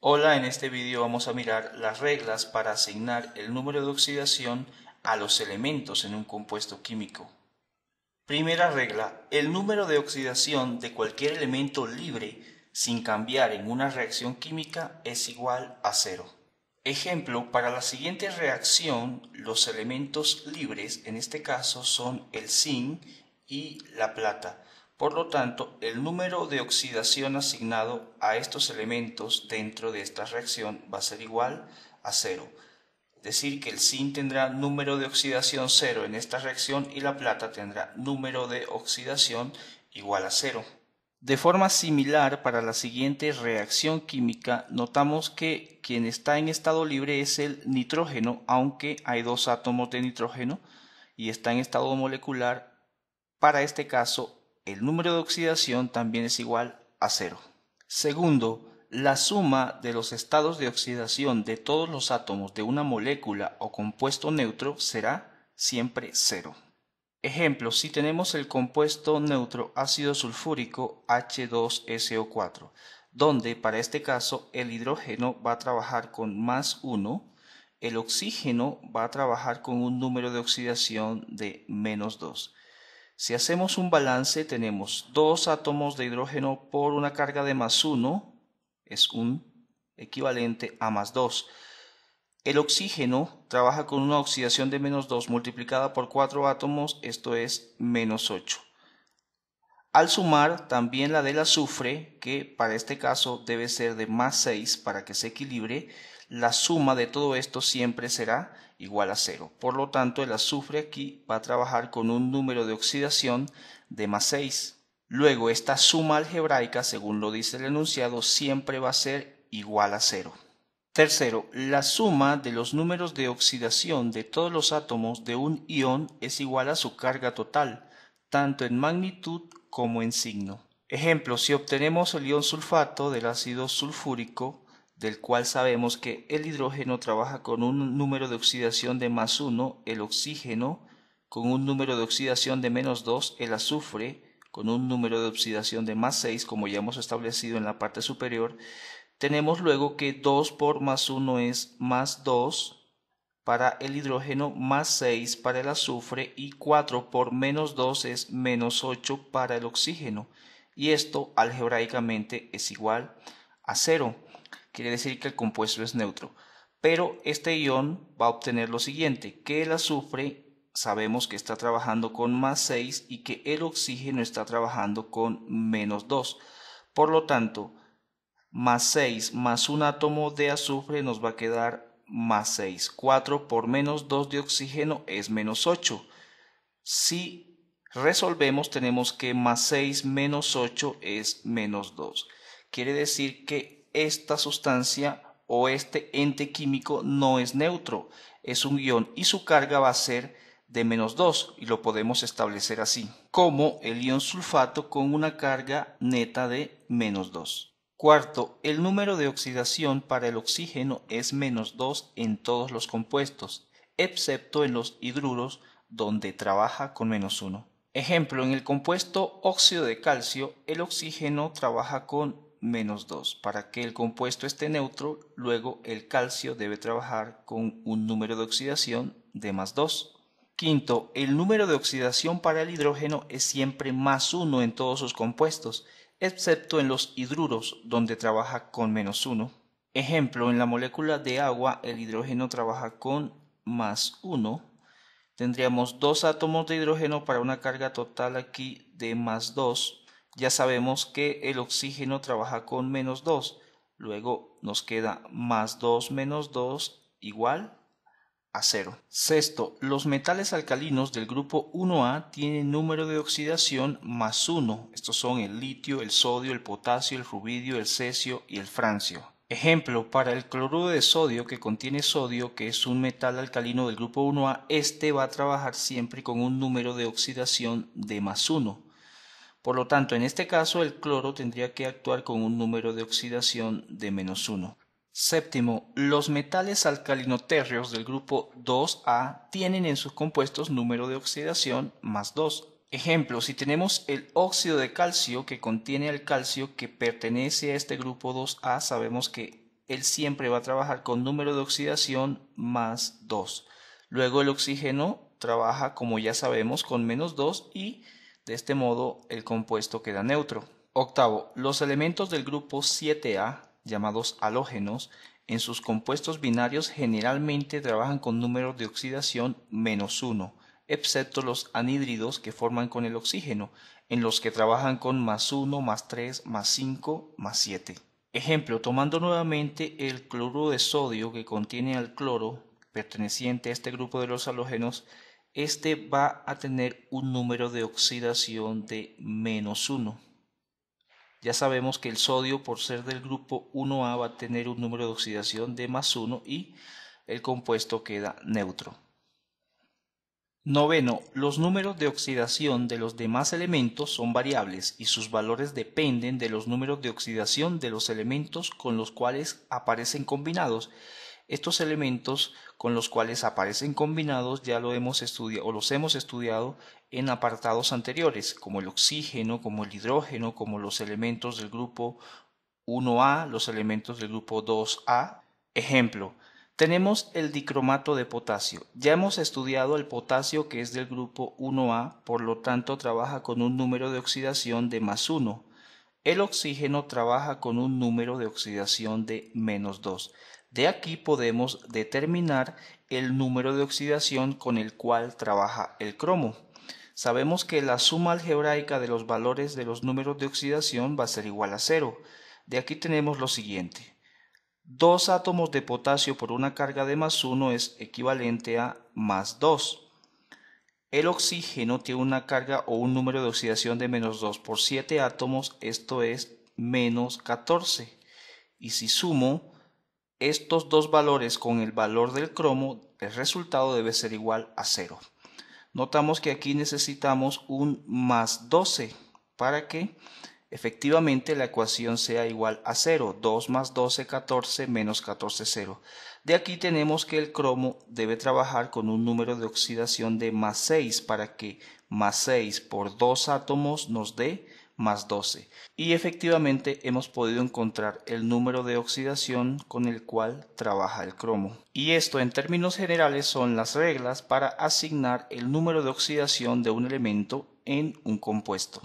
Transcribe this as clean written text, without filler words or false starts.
Hola, en este vídeo vamos a mirar las reglas para asignar el número de oxidación a los elementos en un compuesto químico. Primera regla, el número de oxidación de cualquier elemento libre sin cambiar en una reacción química es igual a 0. Ejemplo, para la siguiente reacción, los elementos libres en este caso son el zinc y la plata. Por lo tanto, el número de oxidación asignado a estos elementos dentro de esta reacción va a ser igual a 0. Es decir, que el zinc tendrá número de oxidación 0 en esta reacción y la plata tendrá número de oxidación igual a 0. De forma similar, para la siguiente reacción química, notamos que quien está en estado libre es el nitrógeno, aunque hay dos átomos de nitrógeno y está en estado molecular. Para este caso, el número de oxidación también es igual a 0. Segundo, la suma de los estados de oxidación de todos los átomos de una molécula o compuesto neutro será siempre 0. Ejemplo, si tenemos el compuesto neutro ácido sulfúrico H2SO4, donde para este caso el hidrógeno va a trabajar con más 1, el oxígeno va a trabajar con un número de oxidación de menos 2. Si hacemos un balance, tenemos dos átomos de hidrógeno por una carga de más 1, es un equivalente a más 2. El oxígeno trabaja con una oxidación de menos 2 multiplicada por 4 átomos, esto es menos 8. Al sumar también la del azufre, que para este caso debe ser de más 6 para que se equilibre, la suma de todo esto siempre será igual a 0. Por lo tanto, el azufre aquí va a trabajar con un número de oxidación de más 6. Luego, esta suma algebraica, según lo dice el enunciado, siempre va a ser igual a 0. Tercero, la suma de los números de oxidación de todos los átomos de un ion es igual a su carga total, tanto en magnitud como en signo. Ejemplo, si obtenemos el ion sulfato del ácido sulfúrico, del cual sabemos que el hidrógeno trabaja con un número de oxidación de más 1, el oxígeno con un número de oxidación de menos 2, el azufre con un número de oxidación de más 6, como ya hemos establecido en la parte superior, tenemos luego que 2 por más 1 es más 2 para el hidrógeno, más 6 para el azufre y 4 por menos 2 es menos 8 para el oxígeno. Y esto algebraicamente es igual a 0. Quiere decir que el compuesto es neutro. Pero este ion va a obtener lo siguiente, que el azufre sabemos que está trabajando con más 6 y que el oxígeno está trabajando con menos 2. Por lo tanto, más 6 más un átomo de azufre nos va a quedar más 6. 4 por menos 2 de oxígeno es menos 8. Si resolvemos tenemos que más 6 menos 8 es menos 2. Quiere decir que esta sustancia o este ente químico no es neutro, es un ion y su carga va a ser de menos 2 y lo podemos establecer así, como el ion sulfato con una carga neta de menos 2. Cuarto, el número de oxidación para el oxígeno es menos 2 en todos los compuestos, excepto en los hidruros donde trabaja con menos 1. Ejemplo, en el compuesto óxido de calcio, el oxígeno trabaja con menos 2. Para que el compuesto esté neutro, luego el calcio debe trabajar con un número de oxidación de más 2. Quinto, el número de oxidación para el hidrógeno es siempre más 1 en todos sus compuestos, excepto en los hidruros, donde trabaja con menos 1. Ejemplo, en la molécula de agua, el hidrógeno trabaja con más 1. Tendríamos dos átomos de hidrógeno para una carga total aquí de más 2. Ya sabemos que el oxígeno trabaja con menos 2. Luego nos queda más 2 menos 2 igual a 0. Sexto, los metales alcalinos del grupo 1A tienen número de oxidación más 1. Estos son el litio, el sodio, el potasio, el rubidio, el cesio y el francio. Ejemplo, para el cloruro de sodio que contiene sodio, que es un metal alcalino del grupo 1A, este va a trabajar siempre con un número de oxidación de más 1. Por lo tanto, en este caso el cloro tendría que actuar con un número de oxidación de menos 1. Séptimo, los metales alcalinotérreos del grupo 2A tienen en sus compuestos número de oxidación más 2. Ejemplo, si tenemos el óxido de calcio que contiene el calcio que pertenece a este grupo 2A, sabemos que él siempre va a trabajar con número de oxidación más 2. Luego el oxígeno trabaja, como ya sabemos, con menos 2 y de este modo el compuesto queda neutro. Octavo, los elementos del grupo 7A, llamados halógenos, en sus compuestos binarios generalmente trabajan con números de oxidación menos 1, excepto los anhídridos que forman con el oxígeno, en los que trabajan con más 1, más 3, más 5, más 7. Ejemplo, tomando nuevamente el cloruro de sodio que contiene al cloro, perteneciente a este grupo de los halógenos, este va a tener un número de oxidación de menos 1. Ya sabemos que el sodio, por ser del grupo 1A, va a tener un número de oxidación de más 1 y el compuesto queda neutro. Noveno, los números de oxidación de los demás elementos son variables y sus valores dependen de los números de oxidación de los elementos con los cuales aparecen combinados. Estos elementos con los cuales aparecen combinados ya lo hemos estudiado o los hemos estudiado en apartados anteriores, como el oxígeno, como el hidrógeno, como los elementos del grupo 1A, los elementos del grupo 2A. Ejemplo, tenemos el dicromato de potasio. Ya hemos estudiado el potasio, que es del grupo 1A, por lo tanto trabaja con un número de oxidación de más 1. El oxígeno trabaja con un número de oxidación de menos 2. De aquí podemos determinar el número de oxidación con el cual trabaja el cromo. Sabemos que la suma algebraica de los valores de los números de oxidación va a ser igual a 0. De aquí tenemos lo siguiente. 2 átomos de potasio por una carga de más 1 es equivalente a más 2. El oxígeno tiene una carga o un número de oxidación de menos 2 por 7 átomos, esto es menos 14. Y si sumo estos dos valores con el valor del cromo, el resultado debe ser igual a 0. Notamos que aquí necesitamos un más 12 para que efectivamente la ecuación sea igual a 0. 2 más 12, 14, menos 14, 0. De aquí tenemos que el cromo debe trabajar con un número de oxidación de más 6 para que más 6 por 2 átomos nos dé más 12. Y efectivamente hemos podido encontrar el número de oxidación con el cual trabaja el cromo. Y esto en términos generales son las reglas para asignar el número de oxidación de un elemento en un compuesto.